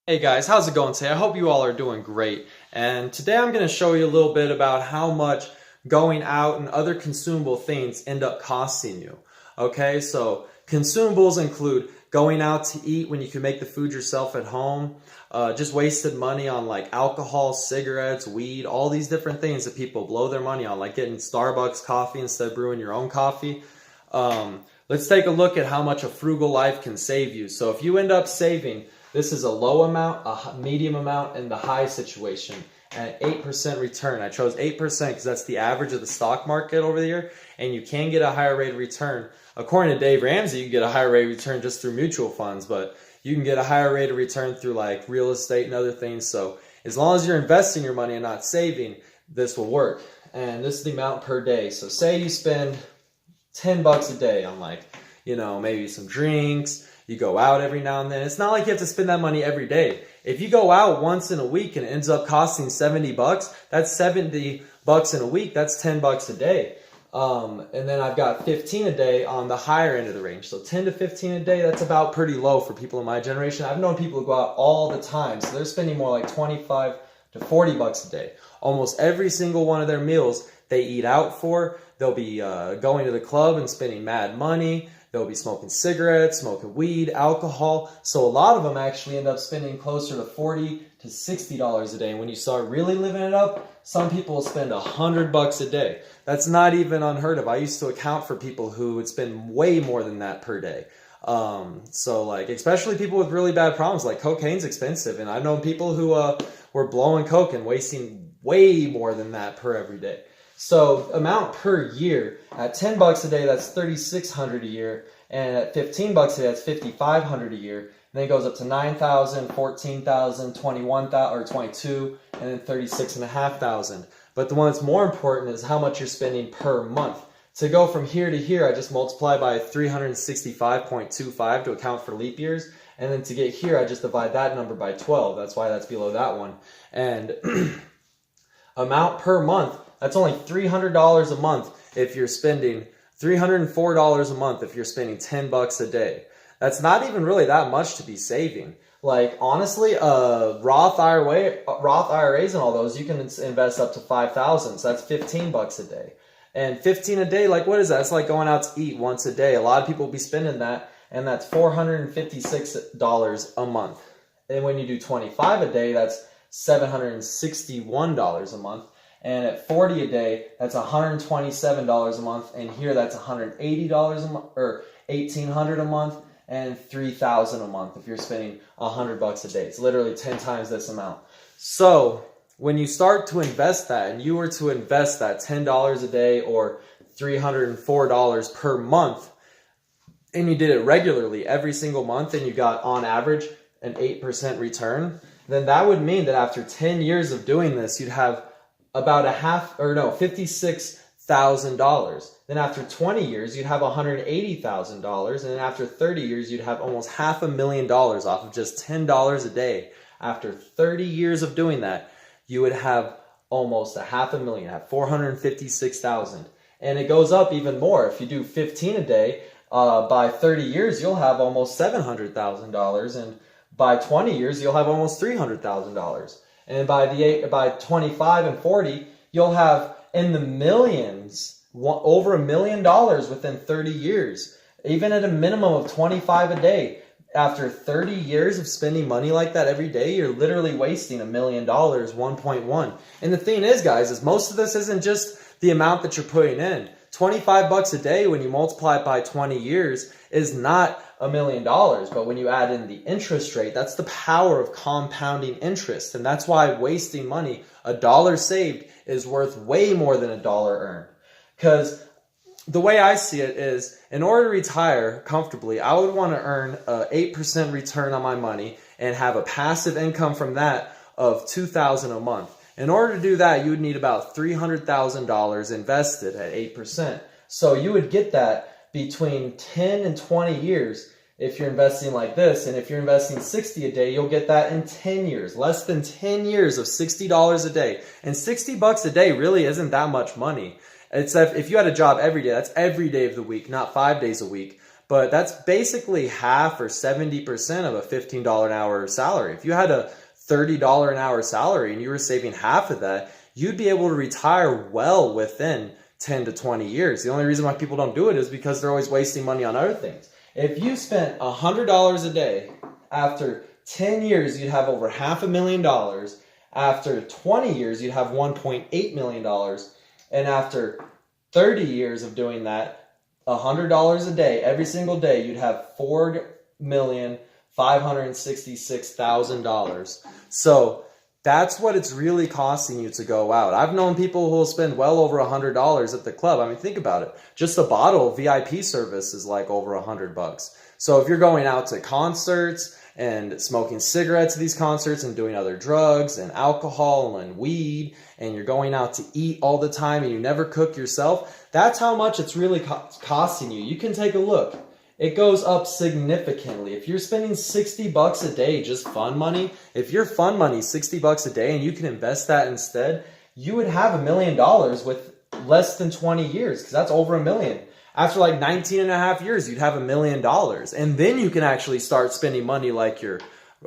Hey guys, how's it going today? I hope you all are doing great. And today I'm going to show you a little bit about how much going out and other consumable things end up costing you. Okay, so consumables include going out to eat when you can make the food yourself at home, just wasted money on like alcohol, cigarettes, weed, all these different things that people blow their money on, like getting Starbucks coffee instead of brewing your own coffee. Let's take a look at how much a frugal life can save you. So if you end up saving, this is a low amount, a medium amount, and the high situation at 8% return. I chose 8% because that's the average of the stock market over the year, and you can get a higher rate of return. According to Dave Ramsey, you can get a higher rate of return just through mutual funds, but you can get a higher rate of return through like real estate and other things. So as long as you're investing your money and not saving, this will work. And this is the amount per day. So say you spend $10 a day on like, maybe some drinks. You go out every now and then. It's not like you have to spend that money every day. If you go out once in a week and it ends up costing $70, that's $70 in a week. That's $10 a day. And then I've got 15 a day on the higher end of the range. So 10 to 15 a day, that's about pretty low for people in my generation. I've known people who go out all the time. So they're spending more like 25 to $40 a day. Almost every single one of their meals they eat out for. They'll be going to the club and spending mad money. They'll be smoking cigarettes, smoking weed, alcohol. So a lot of them actually end up spending closer to $40 to $60 a day. And when you start really living it up, some people will spend $100 a day. That's not even unheard of. I used to account for people who would spend way more than that per day. So like, especially people with really bad problems, like cocaine's expensive. And I've known people who were blowing coke and wasting way more than that per every day. So amount per year, at $10 a day, that's $3,600 a year, and at $15 a day, that's $5,500 a year. And then it goes up to $9,000, $14,000, $21,000 or $22,000, and then $36,500. But the one that's more important is how much you're spending per month. To go from here to here, I just multiply by 365.25 to account for leap years. And then to get here, I just divide that number by 12. That's why that's below that one. And amount per month, that's only $300 a month if you're spending $304 a month if you're spending $10 a day. That's not even really that much to be saving. Like honestly, Roth IRAs and all those, you can invest up to $5,000. So that's $15 a day. And 15 a day, like what is that? It's like going out to eat once a day. A lot of people will be spending that, and that's $456 a month. And when you do 25 a day, that's $761 a month. And at 40 a day, that's $127 a month. And here that's $180 a month, or $1,800 a month, and $3,000 a month if you're spending $100 a day. It's literally 10 times this amount. So when you start to invest that, and you were to invest that $10 a day or $304 per month, and you did it regularly every single month, and you got on average an 8% return, then that would mean that after 10 years of doing this, you'd have about $56,000. Then after 20 years, you'd have $180,000. And then after 30 years, you'd have almost $500,000 off of just $10 a day. After 30 years of doing that, you would have almost $500,000, have $456,000. And it goes up even more. If you do 15 a day, by 30 years, you'll have almost $700,000. And by 20 years, you'll have almost $300,000. And by 25 and 40, you'll have in the millions, over $1 million within 30 years. Even at a minimum of 25 a day. After 30 years of spending money like that every day, you're literally wasting $1 million, 1.1. And the thing is, guys, is most of this isn't just the amount that you're putting in. $25 a day, when you multiply it by 20 years, is not $1 million. But when you add in the interest rate, that's the power of compounding interest. And that's why wasting money, $1 saved, is worth way more than $1 earned. Because the way I see it is, in order to retire comfortably, I would want to earn an 8% return on my money and have a passive income from that of $2,000 a month. In order to do that, you would need about $300,000 invested at 8%. So you would get that between 10 and 20 years if you're investing like this. And if you're investing 60 a day, you'll get that in 10 years. Less than 10 years of $60 a day. And $60 a day really isn't that much money. It's if you had a job every day, that's every day of the week, not 5 days a week. but that's basically half or 70% of a $15 an hour salary. If you had a $30 an hour salary and you were saving half of that, you'd be able to retire well within 10 to 20 years. The only reason why people don't do it is because they're always wasting money on other things. If you spent $100 a day, after 10 years, you'd have over $500,000. After 20 years, you'd have $1.8 million. And after 30 years of doing that, $100 a day, every single day, you'd have $4,566,000. So that's what it's really costing you to go out. I've known people who will spend well over $100 at the club. I mean, think about it. Just a bottle of VIP service is like over $100. So if you're going out to concerts and smoking cigarettes at these concerts and doing other drugs and alcohol and weed, and you're going out to eat all the time and you never cook yourself, that's how much it's really costing you. You can take a look. It goes up significantly. If you're spending $60 a day, just fun money, if your fun money is $60 a day and you can invest that instead, you would have $1 million with less than 20 years, because that's over $1 million. After like 19 and a half years, you'd have $1 million. And then you can actually start spending money like you're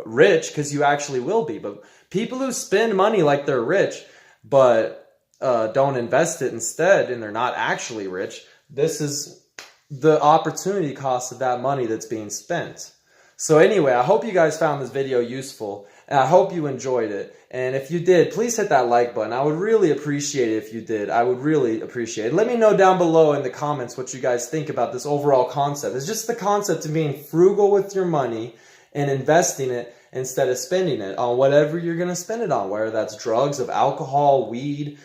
rich, because you actually will be. But people who spend money like they're rich, but don't invest it instead, and they're not actually rich, this is the opportunity cost of that money that's being spent. So anyway, I hope you guys found this video useful, and I hope you enjoyed it. And if you did, please hit that like button. I would really appreciate it if you did. I would really appreciate it. Let me know down below in the comments what you guys think about this overall concept. It's just the concept of being frugal with your money and investing it instead of spending it on whatever you're going to spend it on, whether that's drugs, of alcohol, weed,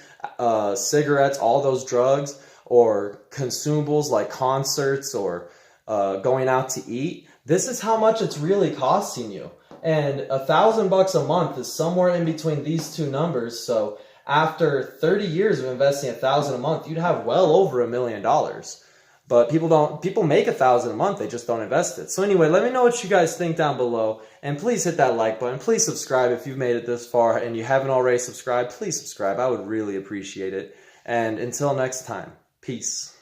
cigarettes, all those drugs, or consumables like concerts or going out to eat. This is how much it's really costing you. And $1,000 a month is somewhere in between these two numbers. So after 30 years of investing $1,000 a month, you'd have well over $1 million. But people make $1,000 a month, they just don't invest it. So anyway, let me know what you guys think down below, and please hit that like button. Please subscribe if you've made it this far and you haven't already subscribed. Please subscribe. I would really appreciate it. And until next time, peace.